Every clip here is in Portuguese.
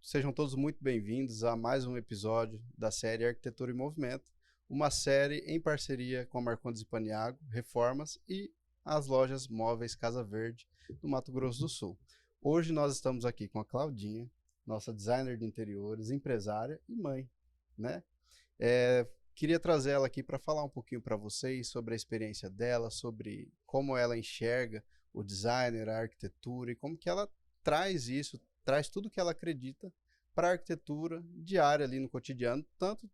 Sejam todos muito bem-vindos a mais um episódio da série Arquitetura em Movimento, uma série em parceria com a Marcondes e Paniago, Reformas e as lojas móveis Casa Verde, do Mato Grosso do Sul. Hoje nós estamos aqui com a Claudinha, nossa designer de interiores, empresária e mãe, né? Queria trazer ela aqui para falar um pouquinho para vocês sobre a experiência dela, sobre como ela enxerga o designer, a arquitetura e como que ela traz isso, traz tudo que ela acredita para a arquitetura diária ali no cotidiano, tanto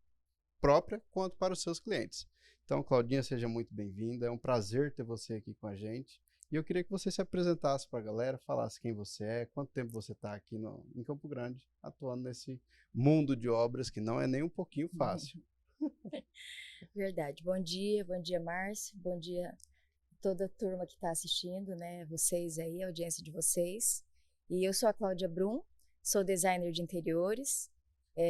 própria quanto para os seus clientes. Então, Claudinha, seja muito bem-vinda, é um prazer ter você aqui com a gente. E eu queria que você se apresentasse para a galera, falasse quem você é, quanto tempo você está aqui em Campo Grande, atuando nesse mundo de obras que não é nem um pouquinho fácil. Verdade. Bom dia, Márcio. Bom dia a toda a turma que está assistindo, né? Vocês aí, a audiência de vocês. E eu sou a Cláudia Brum, sou designer de interiores,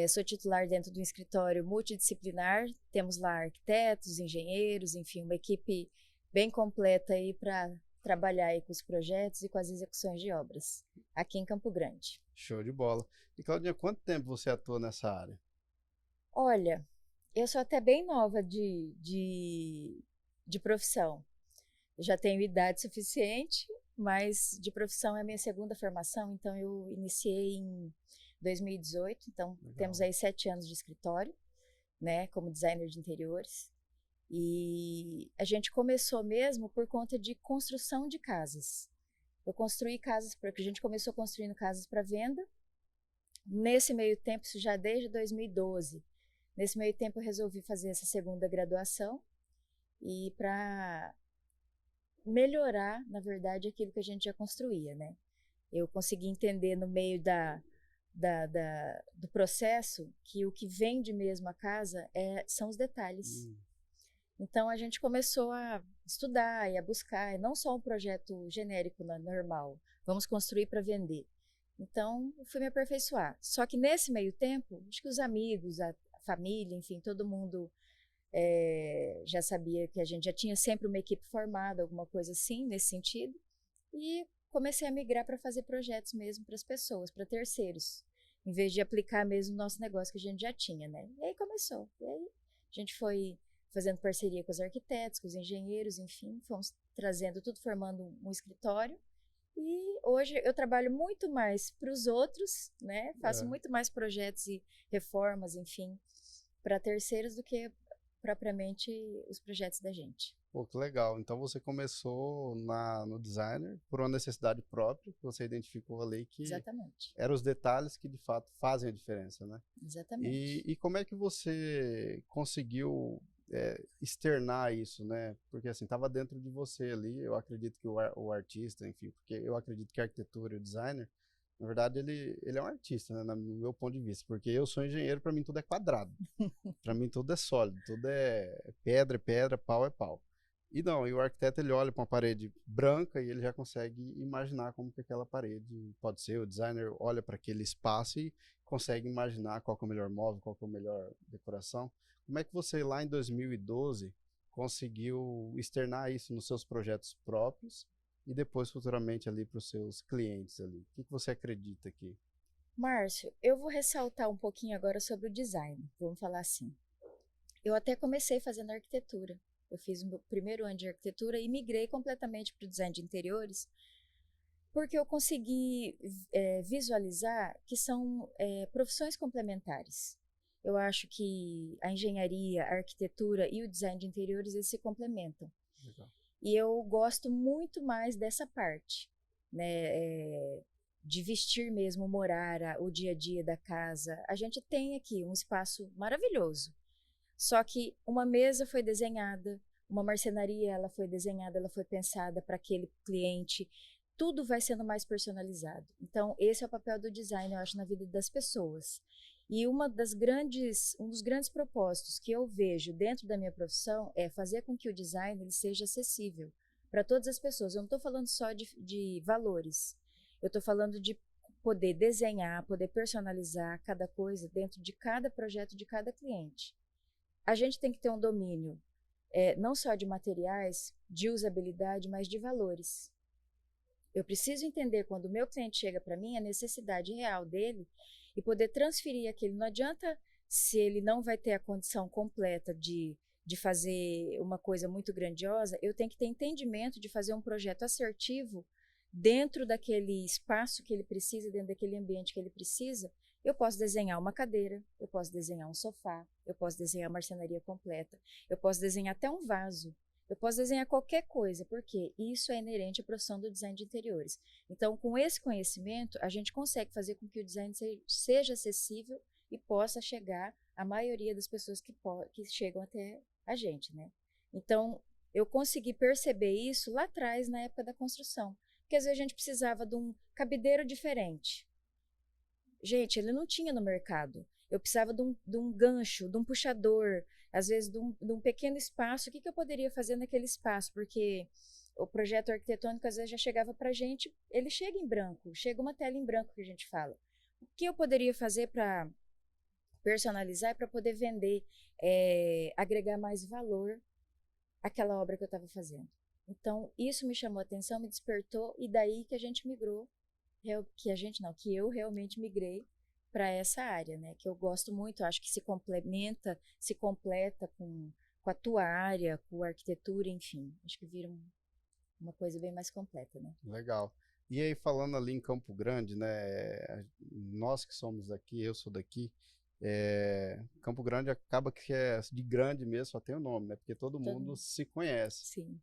sou titular dentro do escritório multidisciplinar. Temos lá arquitetos, engenheiros, enfim, uma equipe bem completa aí para trabalhar aí com os projetos e com as execuções de obras aqui em Campo Grande. Show de bola. E, Claudinha, quanto tempo você atua nessa área? Olha, eu sou até bem nova de profissão. Eu já tenho idade suficiente, mas de profissão é a minha segunda formação, então eu iniciei em 2018, então Legal. Temos aí 7 anos de escritório, né, como designer de interiores. E a gente começou mesmo por conta de construção de casas. Eu construí casas, porque a gente começou construindo casas para venda. Nesse meio tempo, isso já desde 2012, nesse meio tempo eu resolvi fazer essa segunda graduação e para melhorar, na verdade, aquilo que a gente já construía, né? Eu consegui entender no meio do processo que o que vende mesmo a casa são os detalhes. Então a gente começou a estudar e a buscar, não só um projeto genérico normal, vamos construir para vender. Então eu fui me aperfeiçoar. Só que nesse meio tempo, acho que os amigos, a família, enfim, todo mundo já sabia que a gente já tinha sempre uma equipe formada, alguma coisa assim, nesse sentido. E comecei a migrar para fazer projetos mesmo para as pessoas, para terceiros, em vez de aplicar mesmo o nosso negócio que a gente já tinha, né? E aí começou. E aí a gente foi fazendo parceria com os arquitetos, com os engenheiros, enfim, fomos trazendo tudo, formando um escritório. E hoje eu trabalho muito mais para os outros, né? Faço muito mais projetos e reformas, enfim, para terceiros do que propriamente os projetos da gente. Pô, que legal. Então você começou no designer por uma necessidade própria, que você identificou ali que Exatamente. eram os detalhes que de fato fazem a diferença, né? Exatamente. E como é que você conseguiu externar isso, né? Porque assim, estava dentro de você ali, eu acredito que o artista, enfim, porque eu acredito que a arquitetura e o designer, na verdade, ele é um artista, né, no meu ponto de vista, porque eu sou engenheiro, para mim tudo é quadrado, para mim tudo é sólido, tudo é pedra, pau é pau. E não, e o arquiteto ele olha para uma parede branca e ele já consegue imaginar como que aquela parede pode ser. O designer olha para aquele espaço e consegue imaginar qual que é o melhor móvel, qual que é a melhor decoração. Como é que você lá em 2012 conseguiu externar isso nos seus projetos próprios e depois futuramente ali para os seus clientes ali? O que você acredita aqui? Márcio, eu vou ressaltar um pouquinho agora sobre o design, vamos falar assim. Eu até comecei fazendo arquitetura. Eu fiz o meu primeiro ano de arquitetura e migrei completamente para o design de interiores, porque eu consegui visualizar que são profissões complementares. Eu acho que a engenharia, a arquitetura e o design de interiores, eles se complementam. Legal. E eu gosto muito mais dessa parte, né? De vestir mesmo, morar, o dia a dia da casa. A gente tem aqui um espaço maravilhoso. Só que uma mesa foi desenhada, uma marcenaria ela foi desenhada, ela foi pensada para aquele cliente. Tudo vai sendo mais personalizado. Então, esse é o papel do design, eu acho, na vida das pessoas. E um dos grandes propósitos que eu vejo dentro da minha profissão é fazer com que o design ele seja acessível para todas as pessoas. Eu não estou falando só de valores. Eu estou falando de poder desenhar, poder personalizar cada coisa dentro de cada projeto de cada cliente. A gente tem que ter um domínio não só de materiais, de usabilidade, mas de valores. Eu preciso entender quando o meu cliente chega para mim a necessidade real dele e poder transferir aquele. Não adianta, se ele não vai ter a condição completa de fazer uma coisa muito grandiosa, eu tenho que ter entendimento de fazer um projeto assertivo dentro daquele espaço que ele precisa, dentro daquele ambiente que ele precisa. Eu posso desenhar uma cadeira, eu posso desenhar um sofá, eu posso desenhar a marcenaria completa, eu posso desenhar até um vaso, eu posso desenhar qualquer coisa, porque isso é inerente à profissão do design de interiores. Então, com esse conhecimento, a gente consegue fazer com que o design seja acessível e possa chegar à maioria das pessoas que chegam até a gente, né? Então, eu consegui perceber isso lá atrás, na época da construção, porque às vezes a gente precisava de um cabideiro diferente. Gente, ele não tinha no mercado. Eu precisava de um gancho, de um puxador, às vezes de um pequeno espaço. O que eu poderia fazer naquele espaço? Porque o projeto arquitetônico às vezes já chegava para a gente, ele chega em branco, chega uma tela em branco que a gente fala. O que eu poderia fazer para personalizar e para poder vender, agregar mais valor àquela obra que eu estava fazendo? Então, isso me chamou a atenção, me despertou, e daí que a gente migrou, que eu realmente migrei para essa área, né? Que eu gosto muito, eu acho que se complementa, se completa com a tua área, com a arquitetura, enfim. Acho que vira uma coisa bem mais completa, né? Legal. E aí, falando ali em Campo Grande, né? Nós que somos daqui, eu sou daqui, Campo Grande acaba que é de grande mesmo, só tem o nome, né? Porque todo mundo se conhece. Sim.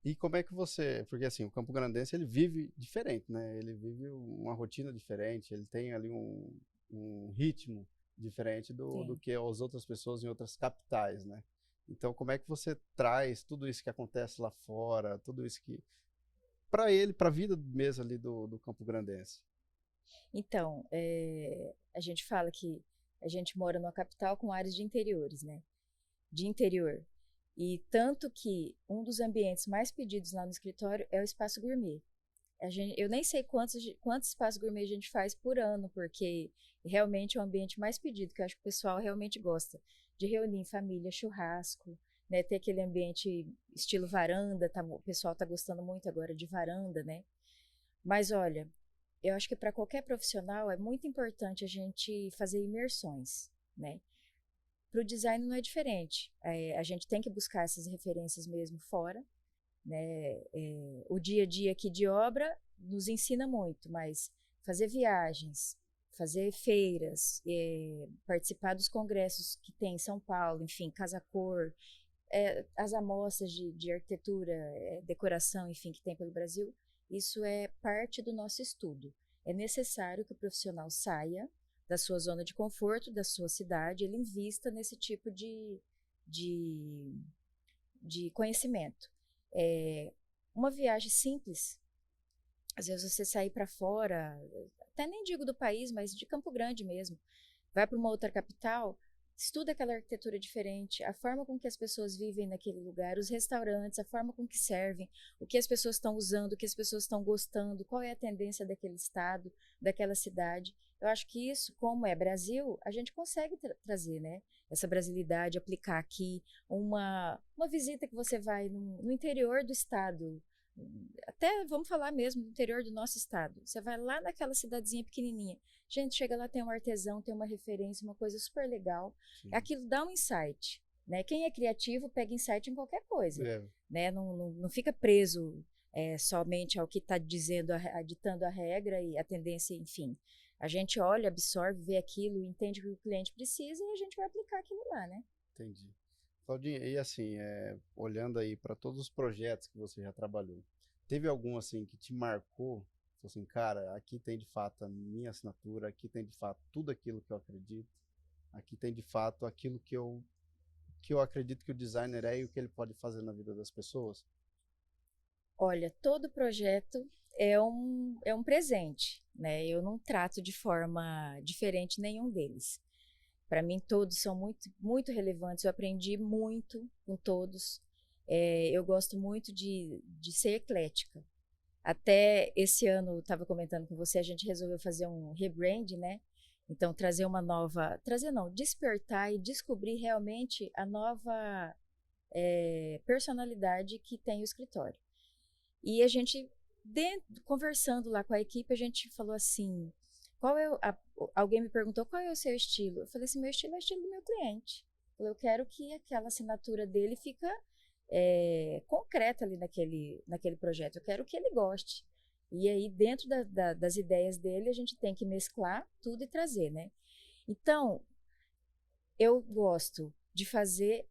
E como é que você... Porque assim, o Campo Grandense, ele vive diferente, né? Ele vive uma rotina diferente, ele tem ali um ritmo diferente do que as outras pessoas em outras capitais, né? Então, como é que você traz tudo isso que acontece lá fora, tudo isso que... para ele, para a vida mesmo ali do Campo Grandense? Então, a gente fala que a gente mora numa capital com áreas de interiores, né? De interior. E tanto que um dos ambientes mais pedidos lá no escritório é o espaço gourmet. Eu nem sei quantos espaços gourmet a gente faz por ano, porque realmente é o ambiente mais pedido, que eu acho que o pessoal realmente gosta de reunir em família, churrasco, né, ter aquele ambiente estilo varanda, o pessoal está gostando muito agora de varanda, né? Mas olha, eu acho que para qualquer profissional é muito importante a gente fazer imersões, né? Para o design não é diferente. A gente tem que buscar essas referências mesmo fora, né? O dia a dia aqui de obra nos ensina muito, mas fazer viagens, fazer feiras, participar dos congressos que tem em São Paulo, enfim, Casa Cor, as amostras de arquitetura, decoração, enfim, que tem pelo Brasil, isso é parte do nosso estudo. É necessário que o profissional saia da sua zona de conforto, da sua cidade, ele invista nesse tipo de conhecimento. Uma viagem simples, às vezes você sair para fora, até nem digo do país, mas de Campo Grande mesmo, vai para uma outra capital, estuda aquela arquitetura diferente, a forma com que as pessoas vivem naquele lugar, os restaurantes, a forma com que servem, o que as pessoas estão usando, o que as pessoas estão gostando, qual é a tendência daquele estado, daquela cidade. Eu acho que isso, como é Brasil, a gente consegue trazer, né? Essa brasilidade, aplicar aqui uma visita que você vai no interior do estado, até vamos falar mesmo do interior do nosso estado. Você vai lá naquela cidadezinha pequenininha. Gente, chega lá, tem um artesão, tem uma referência, uma coisa super legal. Sim. Aquilo dá um insight, né? Quem é criativo pega insight em qualquer coisa, né? Não fica preso somente ao que está ditando a regra e a tendência, enfim. A gente olha, absorve, vê aquilo, entende o que o cliente precisa e a gente vai aplicar aquilo lá, né? Entendi. Claudinha, e assim, olhando aí para todos os projetos que você já trabalhou, teve algum assim que te marcou? Falou assim, cara, aqui tem de fato a minha assinatura, aqui tem de fato tudo aquilo que eu acredito, aqui tem de fato aquilo que eu acredito que o designer é e o que ele pode fazer na vida das pessoas? Olha, todo projeto é um presente, né? Eu não trato de forma diferente nenhum deles. Para mim, todos são muito, muito relevantes. Eu aprendi muito com todos. Eu gosto muito de ser eclética. Até esse ano, eu estava comentando com você, a gente resolveu fazer um rebrand, né? Então, trazer uma nova... Trazer não, despertar e descobrir realmente a nova personalidade que tem o escritório. E a gente, conversando lá com a equipe, a gente falou assim... alguém me perguntou qual é o seu estilo. Eu falei assim, meu estilo é o estilo do meu cliente. Eu quero que aquela assinatura dele fica concreta ali naquele projeto. Eu quero que ele goste. E aí, dentro das ideias dele, a gente tem que mesclar tudo e trazer, né? Então, eu gosto de fazer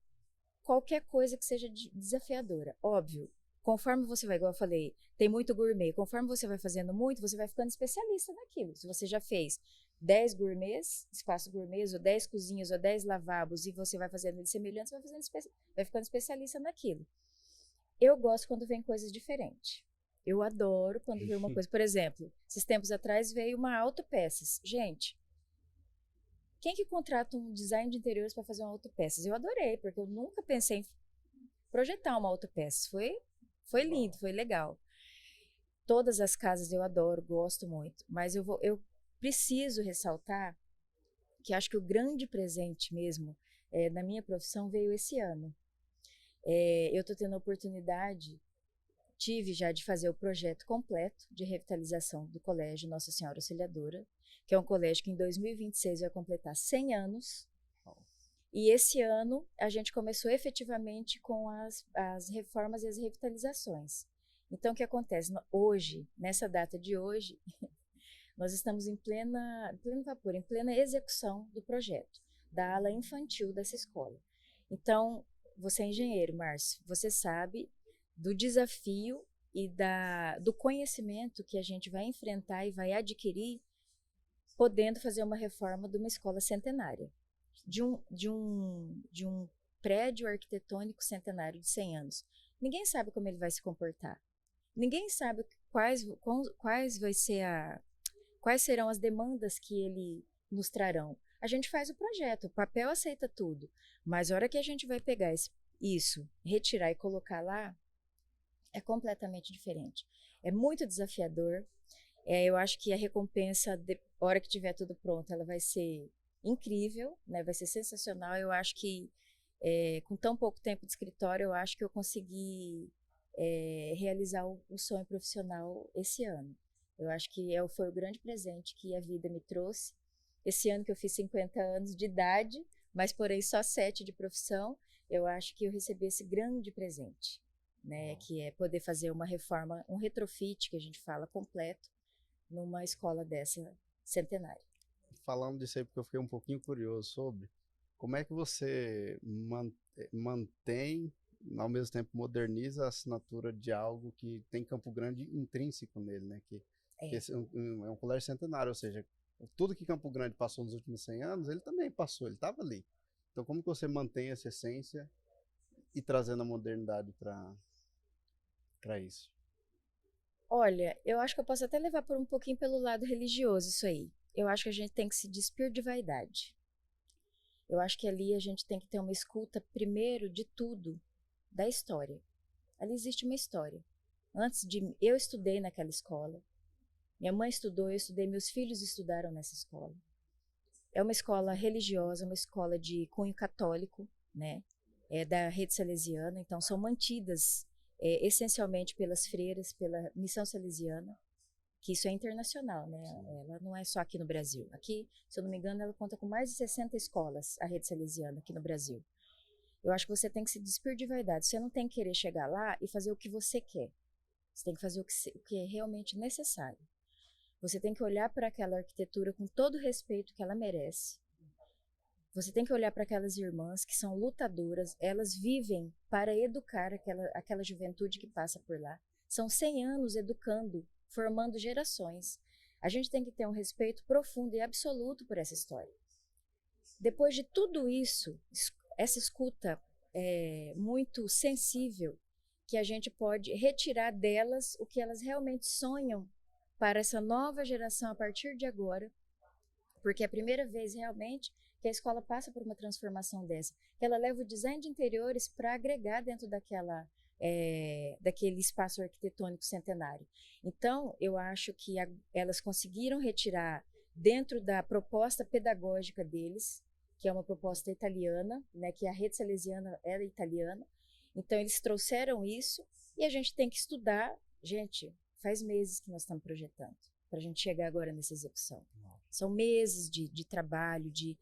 qualquer coisa que seja desafiadora. Óbvio, conforme você vai, igual eu falei, tem muito gourmet. Conforme você vai fazendo muito, você vai ficando especialista naquilo. Se você já fez 10 gourmets, espaços gourmets, ou 10 cozinhas, ou 10 lavabos, e você vai fazendo eles semelhantes, vai ficando especialista naquilo. Eu gosto quando vem coisas diferentes. Eu adoro quando vem uma coisa. Por exemplo, esses tempos atrás veio uma autopeças. Gente, quem que contrata um design de interiores para fazer uma autopeças? Eu adorei, porque eu nunca pensei em projetar uma autopeças. Foi lindo, foi legal. Todas as casas eu adoro, gosto muito, mas eu preciso ressaltar que acho que o grande presente mesmo na minha profissão veio esse ano. Eu estou tendo a oportunidade, tive já de fazer o projeto completo de revitalização do Colégio Nossa Senhora Auxiliadora, que é um colégio que em 2026 vai completar 100 anos. E esse ano a gente começou efetivamente com as reformas e as revitalizações. Então, o que acontece? Hoje, nessa data de hoje, nós estamos em pleno vapor, em plena execução do projeto, da ala infantil dessa escola. Então, você é engenheiro, Márcio, você sabe do desafio e do conhecimento que a gente vai enfrentar e vai adquirir podendo fazer uma reforma de uma escola centenária, de um prédio arquitetônico centenário de 100 anos. Ninguém sabe como ele vai se comportar. Ninguém sabe quais serão as demandas que ele nos trarão. A gente faz o projeto, o papel aceita tudo, mas a hora que a gente vai pegar isso, retirar e colocar lá, é completamente diferente. É muito desafiador. Eu acho que a recompensa, a hora que tiver tudo pronto, ela vai ser incrível, né? Vai ser sensacional. Eu acho que, com tão pouco tempo de escritório, eu acho que eu consegui realizar o sonho profissional esse ano. Eu acho que foi o grande presente que a vida me trouxe. Esse ano que eu fiz 50 anos de idade, mas porém só 7 de profissão, eu acho que eu recebi esse grande presente, né? Que é poder fazer uma reforma, um retrofit, que a gente fala, completo, numa escola dessa centenária. Falando disso aí, porque eu fiquei um pouquinho curioso sobre como é que você mantém, ao mesmo tempo moderniza a assinatura de algo que tem Campo Grande intrínseco nele, né? Que esse é um colégio centenário, ou seja, tudo que Campo Grande passou nos últimos 100 anos, ele também passou, ele estava ali. Então, como que você mantém essa essência e trazendo a modernidade para isso? Olha, eu acho que eu posso até levar por um pouquinho pelo lado religioso isso aí. Eu acho que a gente tem que se despir de vaidade. Eu acho que ali a gente tem que ter uma escuta, primeiro de tudo, da história. Ali existe uma história. Eu estudei naquela escola. Minha mãe estudou, eu estudei, meus filhos estudaram nessa escola. É uma escola religiosa, uma escola de cunho católico, né? É da rede salesiana, então são mantidas essencialmente pelas freiras, pela missão salesiana, que isso é internacional, né? Ela não é só aqui no Brasil. Aqui, se eu não me engano, ela conta com mais de 60 escolas, a rede salesiana aqui no Brasil. Eu acho que você tem que se despir de vaidade. Você não tem que querer chegar lá e fazer o que você quer. Você tem que fazer o que é realmente necessário. Você tem que olhar para aquela arquitetura com todo o respeito que ela merece. Você tem que olhar para aquelas irmãs que são lutadoras, elas vivem para educar aquela juventude que passa por lá. São 100 anos educando, formando gerações. A gente tem que ter um respeito profundo e absoluto por essa história. Depois de tudo isso, essa escuta muito sensível, que a gente pode retirar delas o que elas realmente sonham para essa nova geração a partir de agora, porque é a primeira vez realmente que a escola passa por uma transformação dessa, que ela leva o design de interiores para agregar dentro daquele espaço arquitetônico centenário. Então, eu acho que elas conseguiram retirar dentro da proposta pedagógica deles, que é uma proposta italiana, né, que a rede salesiana era italiana. Então, eles trouxeram isso e a gente tem que estudar. Gente, faz meses que nós estamos projetando para a gente chegar agora nessa execução. São meses de trabalho, de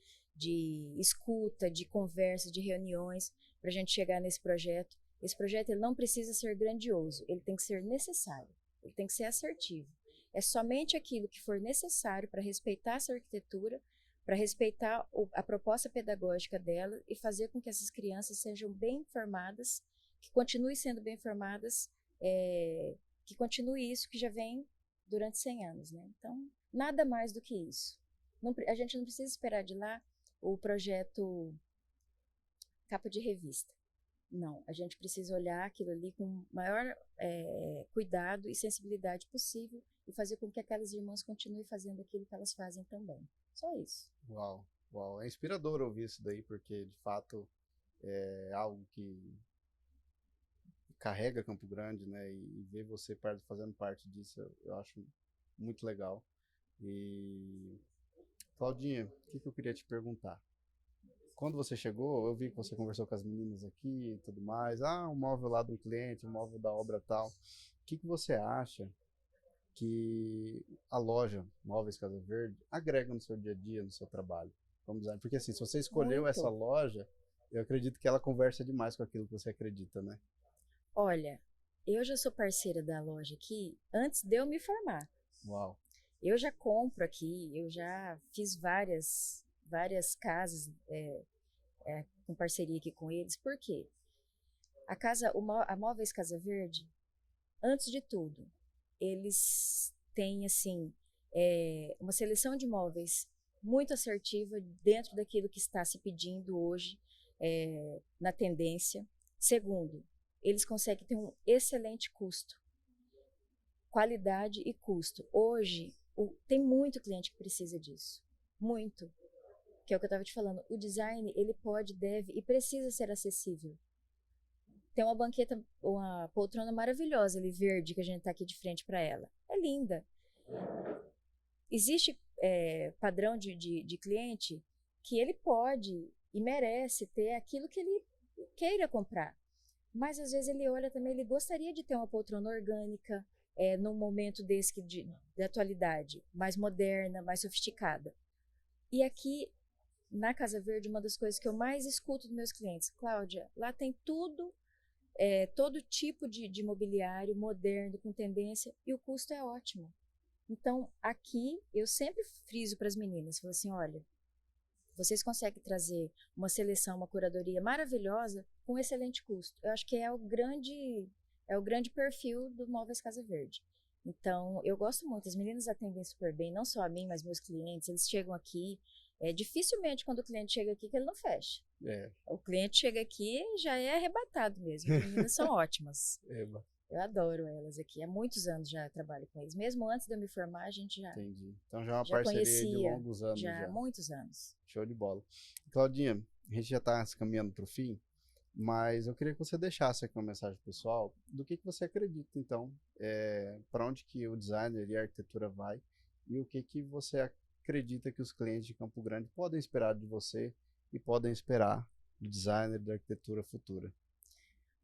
escuta, de conversa, de reuniões, para a gente chegar nesse projeto. Esse projeto ele não precisa ser grandioso, ele tem que ser necessário, ele tem que ser assertivo. É somente aquilo que for necessário para respeitar essa arquitetura, para respeitar a proposta pedagógica dela e fazer com que essas crianças sejam bem formadas, que continuem sendo bem formadas, que continue isso que já vem durante 100 anos, né? Então, nada mais do que isso. A gente não precisa esperar de lá o projeto capa de revista. Não, a gente precisa olhar aquilo ali com o maior cuidado e sensibilidade possível e fazer com que aquelas irmãs continuem fazendo aquilo que elas fazem também. Só isso. Uau, uau. É inspirador ouvir isso daí, porque de fato é algo que carrega Campo Grande, né? E ver você fazendo parte disso, eu acho muito legal. E Claudinha, o que eu queria te perguntar? Quando você chegou, eu vi que você conversou com as meninas aqui e tudo mais. Ah, um móvel lá do cliente, um móvel da obra tal. O que você acha que a loja Móveis Casa Verde agrega no seu dia a dia, no seu trabalho? Vamos dizer, porque assim, se você escolheu essa loja, eu acredito que ela conversa demais com aquilo que você acredita, né? Olha, eu já sou parceira da loja aqui antes de eu me formar. Uau. Eu já compro aqui, eu já fiz várias casas com parceria aqui com eles. Por quê? A Móveis Casa Verde, antes de tudo, eles têm assim uma seleção de móveis muito assertiva dentro daquilo que está se pedindo hoje na tendência. Segundo, eles conseguem ter um excelente custo, qualidade e custo. Hoje tem muito cliente que precisa disso, muito. Que é o que eu estava te falando, o design ele pode, deve e precisa ser acessível. Tem uma banqueta, uma poltrona maravilhosa ali, verde, que a gente está aqui de frente para ela. É linda. Existe padrão de cliente que ele pode e merece ter aquilo que ele queira comprar. Mas às vezes ele olha também, ele gostaria de ter uma poltrona orgânica, num momento desse de atualidade, mais moderna, mais sofisticada. E aqui, na Casa Verde, uma das coisas que eu mais escuto dos meus clientes, Cláudia, lá tem tudo, todo tipo de mobiliário moderno, com tendência, e o custo é ótimo. Então, aqui, eu sempre friso para as meninas, falo assim, olha, vocês conseguem trazer uma seleção, uma curadoria maravilhosa com excelente custo. Eu acho que é o grande perfil do Móveis Casa Verde. Então, eu gosto muito. As meninas atendem super bem, não só a mim, mas meus clientes. Eles chegam aqui. Dificilmente, quando o cliente chega aqui, que ele não fecha. O cliente chega aqui e já é arrebatado mesmo. As meninas são ótimas. Eu adoro elas aqui. Há muitos anos já trabalho com eles. Mesmo antes de eu me formar, a gente já. Entendi. Então já é uma parceria de longos anos. Já há muitos anos. Show de bola. Claudinha, a gente já está se caminhando para o fim, mas eu queria que você deixasse aqui uma mensagem pessoal do que você acredita, então, para onde que o designer e a arquitetura vai e o que você acredita que os clientes de Campo Grande podem esperar de você e podem esperar do designer e da arquitetura futura.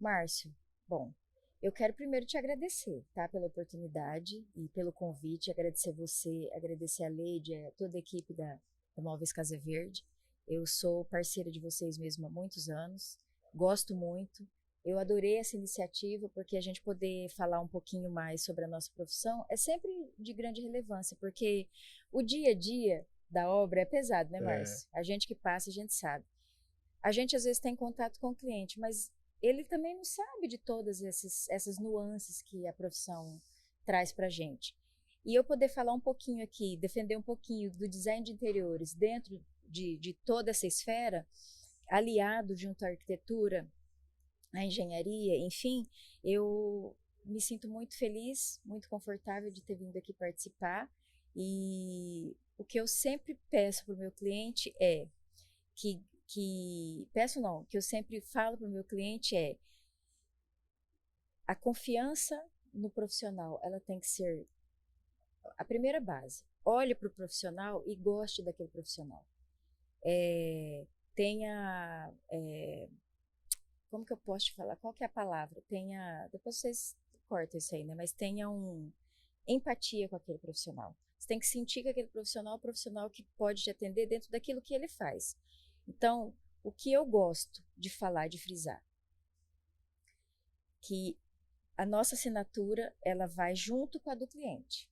Márcio, bom, eu quero primeiro te agradecer, tá, pela oportunidade e pelo convite, agradecer você, agradecer a Leide, toda a equipe da Móveis Casa Verde. Eu sou parceira de vocês mesmo há muitos anos, gosto muito. Eu adorei essa iniciativa porque a gente poder falar um pouquinho mais sobre a nossa profissão é sempre de grande relevância, porque o dia a dia da obra é pesado, né, Márcio? A gente que passa, a gente sabe. A gente às vezes tem contato com o cliente, mas ele também não sabe de todas essas nuances que a profissão traz para a gente. E eu poder falar um pouquinho aqui, defender um pouquinho do design de interiores dentro de toda essa esfera, aliado junto à arquitetura, à engenharia, enfim, eu me sinto muito feliz, muito confortável de ter vindo aqui participar. E o que eu sempre peço para o meu cliente é que eu sempre falo para o meu cliente é a confiança no profissional, ela tem que ser a primeira base. Olhe para o profissional e goste daquele profissional. Como que eu posso te falar? Qual que é a palavra? Depois vocês cortam isso aí, né? Mas tenha empatia com aquele profissional. Você tem que sentir que aquele profissional é um profissional que pode te atender dentro daquilo que ele faz. Então, o que eu gosto de falar, de frisar, que a nossa assinatura, ela vai junto com a do cliente.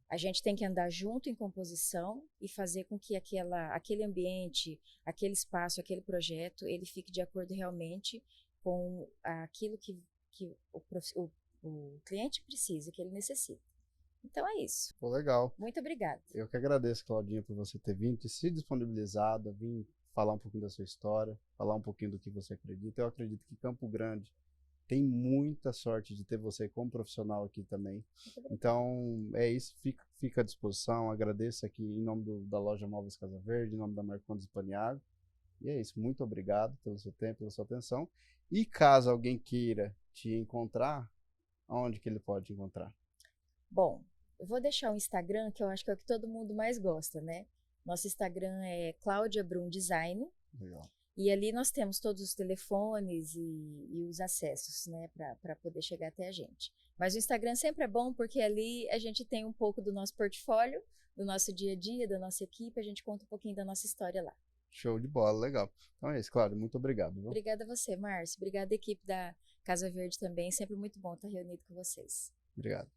A gente tem que andar junto em composição e fazer com que aquele ambiente, aquele espaço, aquele projeto, ele fique de acordo realmente com aquilo que o cliente precisa, que ele necessita. Então é isso. Pô, legal. Muito obrigada. Eu que agradeço, Claudinha, por você ter vindo, ter se disponibilizado, vir falar um pouquinho da sua história, falar um pouquinho do que você acredita. Eu acredito que Campo Grande tem muita sorte de ter você como profissional aqui também. Então, é isso. Fica à disposição. Agradeço aqui em nome da loja Móveis Casa Verde, em nome da Marcondes e Paniagro. E é isso. Muito obrigado pelo seu tempo, pela sua atenção. E caso alguém queira te encontrar, onde que ele pode te encontrar? Bom, eu vou deixar o Instagram, que eu acho que é o que todo mundo mais gosta, né? Nosso Instagram é Cláudia Brum Design. Legal. E ali nós temos todos os telefones e os acessos, né, para poder chegar até a gente. Mas o Instagram sempre é bom porque ali a gente tem um pouco do nosso portfólio, do nosso dia a dia, da nossa equipe, a gente conta um pouquinho da nossa história lá. Show de bola, legal. Então é isso, Cláudio. Muito obrigado. Viu? Obrigada a você, Márcio. Obrigada à equipe da Casa Verde também. Sempre muito bom estar reunido com vocês. Obrigado.